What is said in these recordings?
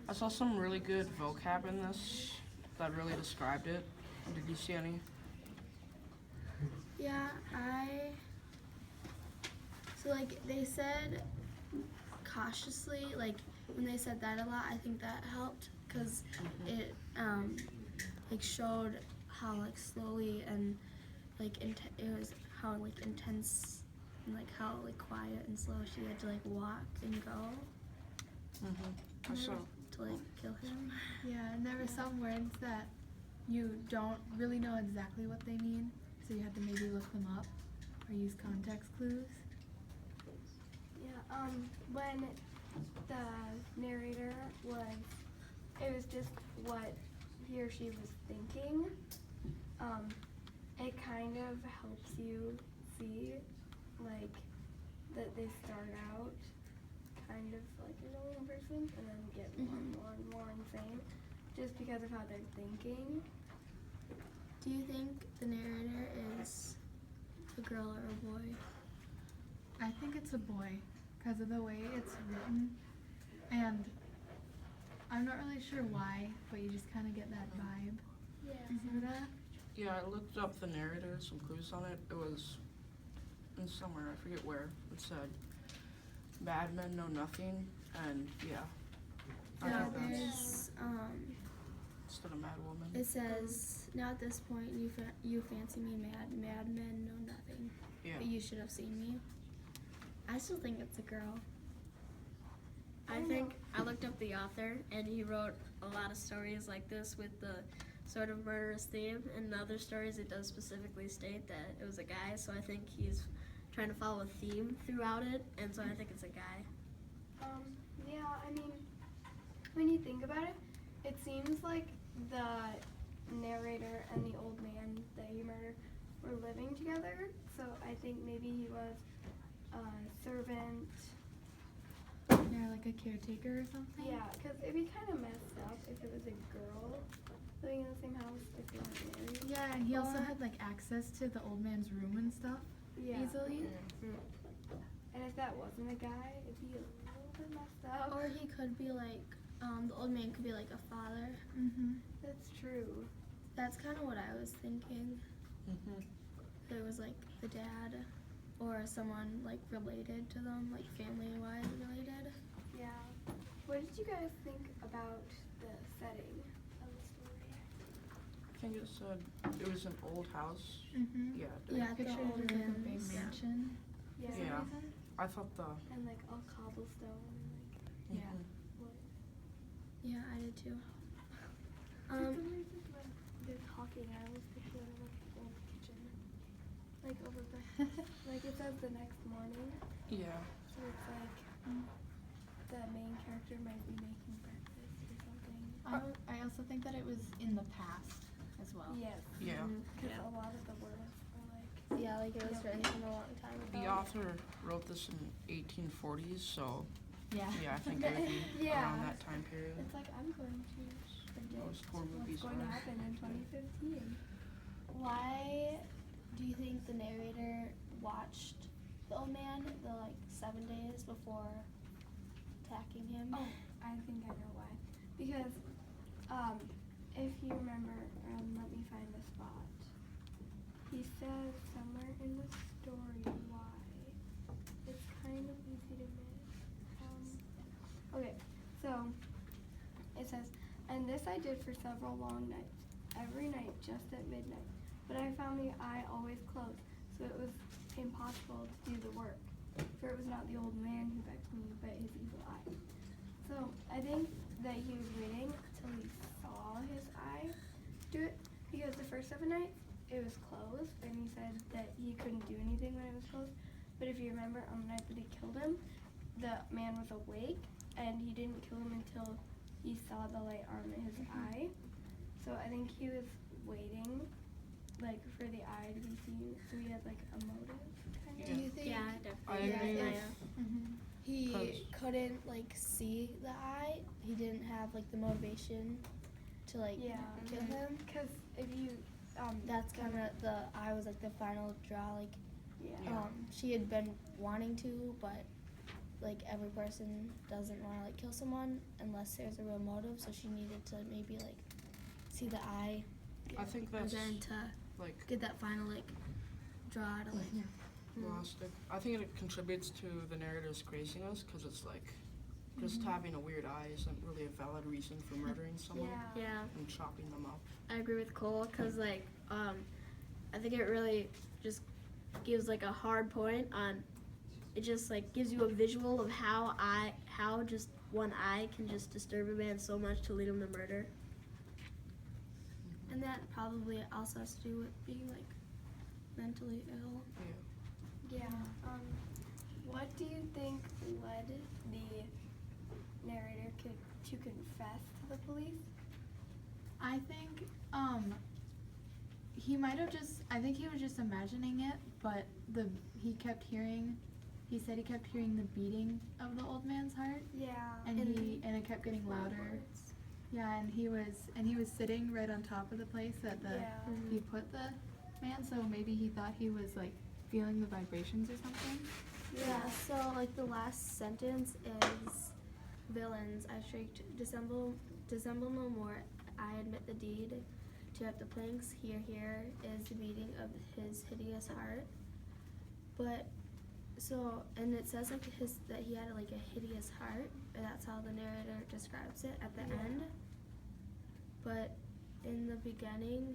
I saw some really good vocab in this that really described it. Did you see any? Yeah, so like they said cautiously, like when they said that a lot, I think that helped because it like showed how like slowly and like it was how like intense and like how like quiet and slow she had to like walk and go I saw. to like kill him. Yeah, and there were some words that you don't really know exactly what they mean, so you had to maybe look them up or use context clues. Yeah, when the narrator it was just what he or she was thinking, it kind of helps you see, like, that they start out kind of like a normal person and then get more and more and more insane just because of how they're thinking. Do you think the narrator is a girl or a boy? I think it's a boy because of the way it's written, and I'm not really sure why, but you just kind of get that vibe. Yeah. Sorta. Yeah, I looked up the narrator, some clues on it. It was in somewhere, I forget where. It said, "Bad men know nothing," and yeah. I Yeah, think that's there's instead of mad woman. it says, now at this point you fancy me mad men know nothing, Yeah. but you should have seen me. I still think it's a girl. I think I looked up the author, and he wrote a lot of stories like this with the sort of murderous theme. In other stories, it does specifically state that it was a guy, so I think he's trying to follow a theme throughout it, and so I think it's a guy. Yeah, I mean, when you think about it, it seems like the narrator and the old man that he murdered were living together, so I think maybe he was a servant. Yeah, like a caretaker or something. Yeah, because it'd be kind of messed up if it was a girl living in the same house if they weren't married. Yeah, and he also Or- had like access to the old man's room and stuff Yeah. easily. And if that wasn't a guy, it'd be a little bit messed up. Or he could be like, the old man could be like a father. That's true. That's kind of what I was thinking. There was like the dad or someone like related to them, like family-wise related. Yeah. What did you guys think about the setting of the story? I think it said it was an old house. Yeah. it did. Yeah, the Pictured old it as like a big man's. mansion. Yeah. For some Yeah. reason. I thought the. And like all cobblestone and like Yeah. wood. Yeah, I did too. For some reason when they're talking, I always picture it like an old kitchen. Like over breakfast. Like it says the next morning. Yeah. So it's like the main character might be making breakfast or something. I also think that it was in the past as well. Yes. Yeah. Because Yeah. a lot of the words are like. Yeah, like it was written a long time ago. The author wrote this in 1840s, so Yeah. yeah, I think it would be Yeah. around that time period. It's like I'm going to predict Most horror what's movies going to are. happen in 2015. Why do you think the narrator watched the old man the like 7 days before attacking him? Oh, I think I know why. Because if you remember, let me find the spot. He says somewhere in the story why. It's kind of easy to miss. Okay, so it says, and this I did for several long nights, every night just at midnight. But I found the eye always closed, so it was impossible to do the work. For it was not the old man who vexed me, but his evil eye. So I think that he was waiting till he saw his eye do it, because the first 7 nights it was closed, and he said that he couldn't do anything when it was closed. But if you remember, on the night that he killed him, the man was awake, and he didn't kill him until he saw the light on his eye. So I think he was waiting, like, for the eye to be seen, so he had like a motive. Kind of. Do you think Yeah, I definitely. agree Yeah, with he 'Cause- couldn't like see the eye? He didn't have like the motivation to like Yeah. kill him? Because if you, That's kind of the eye was like the final draw. Like yeah. Yeah. she had been wanting to, but like every person doesn't want to like kill someone unless there's a real motive. So she needed to maybe like see the eye, I think and that's then to like get that final like draw to like. realistic. I think it contributes to the narrative's craziness because it's like just having a weird eye isn't really a valid reason for murdering someone Yeah. Yeah, and chopping them up. I agree with Cole because like I think it really just gives like a hard point on. It just like gives you a visual of how just one eye can just disturb a man so much to lead him to murder. And that probably also has to do with being like mentally ill. Yeah. What do you think led the narrator to confess to the police? I think he might have just, I think he was just imagining it, but he said he kept hearing the beating of the old man's heart, Yeah. and it kept getting louder. Yeah, and he was sitting right on top of the place that he put the man, so maybe he thought he was like feeling the vibrations or something. Yeah, so like the last sentence is villains. I shrieked, dissemble no more. I admit the deed. Tear up the planks. Here is the beating of his hideous heart. But so, and it says like that he had like a hideous heart. And that's how the narrator describes it at the end. But in the beginning,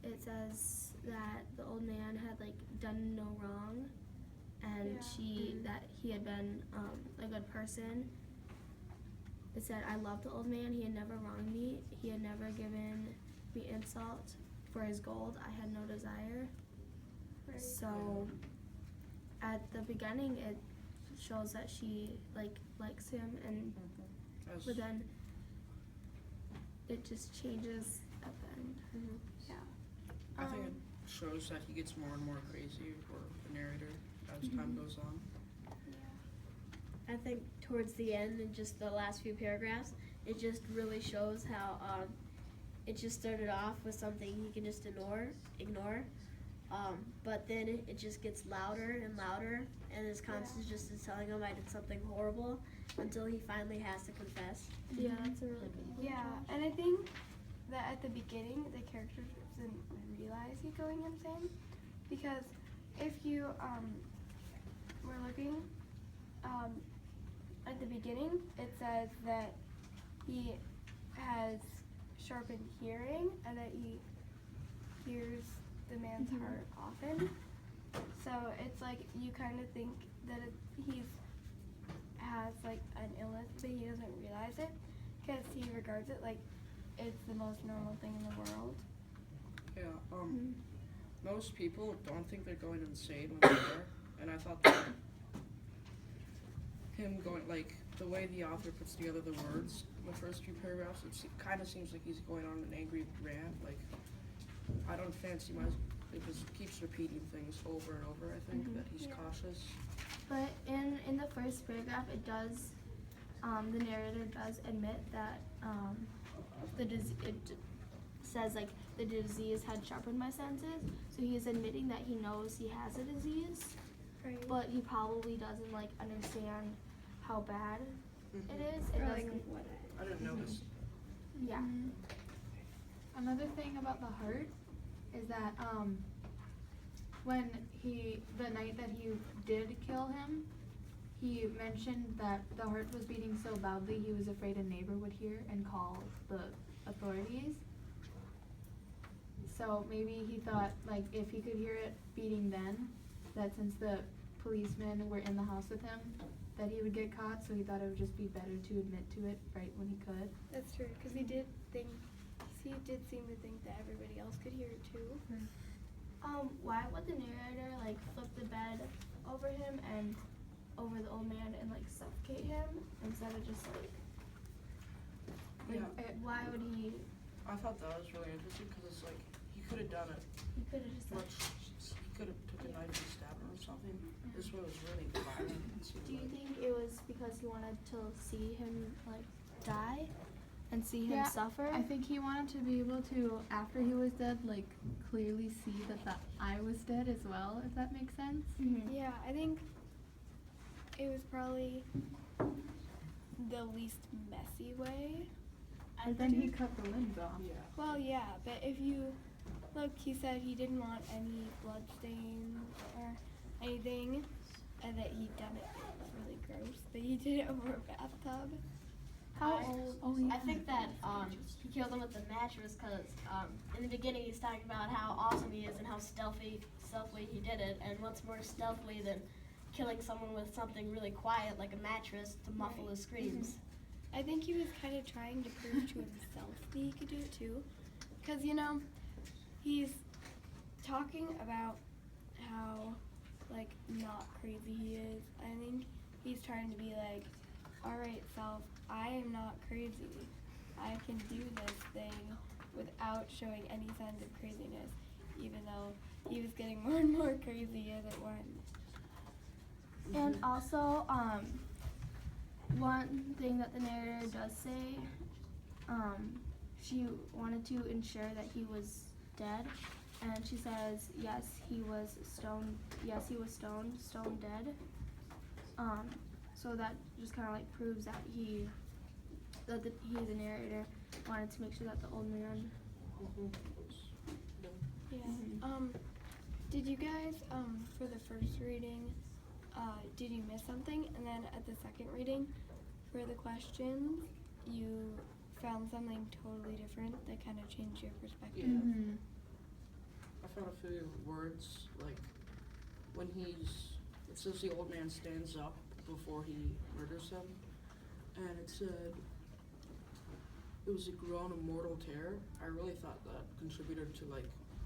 it says that the old man had like done no wrong, and that he had been a good person. It said, I loved the old man. He had never wronged me. He had never given me insult for his gold. I had no desire. Right. So at the beginning, it shows that she likes him, and As, but then it just changes at the end. I think it shows that he gets more and more crazy, or the narrator, as time goes on. I think towards the end and just the last few paragraphs, it just really shows how it just started off with something he can just ignore, but then it just gets louder and louder, and his conscience just is telling him I did something horrible until he finally has to confess. Yeah, that's a really good point. Yeah, and I think that at the beginning, the character doesn't realize he's going insane, because if you were looking at the beginning, it says that he has sharpened hearing and that he hears the man's heart often. So it's like you kind of think that he has like an illness, but he doesn't realize it because he regards it like it's the most normal thing in the world. Yeah, most people don't think they're going insane when they're there, and I thought that him going, like, the way the author puts together the words in the first few paragraphs, it kind of seems like he's going on an angry rant, like, I don't fancy it just keeps repeating things over and over, I think, that he's cautious. But in the first paragraph, it does, the narrator does admit that it says like the disease had sharpened my senses. So he is admitting that he knows he has a disease, Right. but he probably doesn't like understand how bad it is. It Or, like, doesn't. I didn't notice. Yeah. Another thing about the heart is that when the night that he did kill him, he mentioned that the heart was beating so loudly he was afraid a neighbor would hear and call the authorities. So maybe he thought like if he could hear it beating then, that since the policemen were in the house with him, that he would get caught, so he thought it would just be better to admit to it right when he could. That's true, because he did seem to think that everybody else could hear it too. Why would the narrator like flip the bed over him and over the old man and like suffocate him instead of just like Yeah, why would he? I thought that was really interesting because it's like he could have done it He could have just like. he could have took a knife and stabbed him or something. This one was really violent. Do you think it was because he wanted to see him like die and see him suffer? I think he wanted to be able to, after he was dead, like clearly see that the eye was dead as well, if that makes sense. Mm-hmm. Yeah, I think it was probably the least messy way. But then he cut the limbs off. Yeah. Well, yeah, but if you look, he said he didn't want any blood stains or anything, and that he'd done it. It was really gross. That he did it over a bathtub. How old? Oh yeah. I think that he killed him with the mattress because in the beginning he's talking about how awesome he is and how stealthily he did it, and what's more stealthily than killing someone with something really quiet like a mattress to muffle Right. his screams. I think he was kind of trying to prove to himself that he could do it too. Because, you know, he's talking about how, like, not crazy he is. I think he's trying to be like, alright, self, I am not crazy. I can do this thing without showing any signs of craziness, even though he was getting more and more crazy as it went. And also, one thing that the narrator does say, she wanted to ensure that he was dead, and she says, yes, he was stoned dead. So that just kind of like proves that the narrator wanted to make sure that the old man. Yeah. Mhm. Did you guys, for the first reading, did you miss something? And then at the second reading, for the questions, you found something totally different that kind of changed your perspective? Yeah. Mm-hmm. I found a few words, like when it says the old man stands up before he murders him, and it said it was a groan of mortal terror. I really thought that contributed to like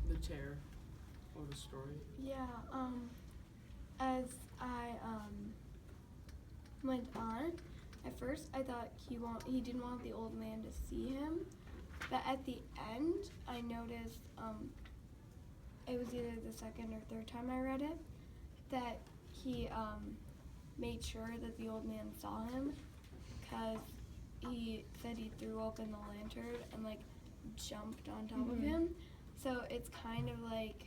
the terror of the story. Yeah, as I, went on, at first I thought he didn't want the old man to see him, but at the end, I noticed, it was either the second or third time I read it, that he, made sure that the old man saw him, because he said he threw open the lantern and, like, jumped on top of him. So it's kind of like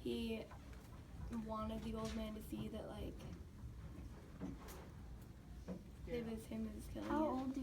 he wanted the old man to see that, like, Yeah. it was him who was killing How him. old do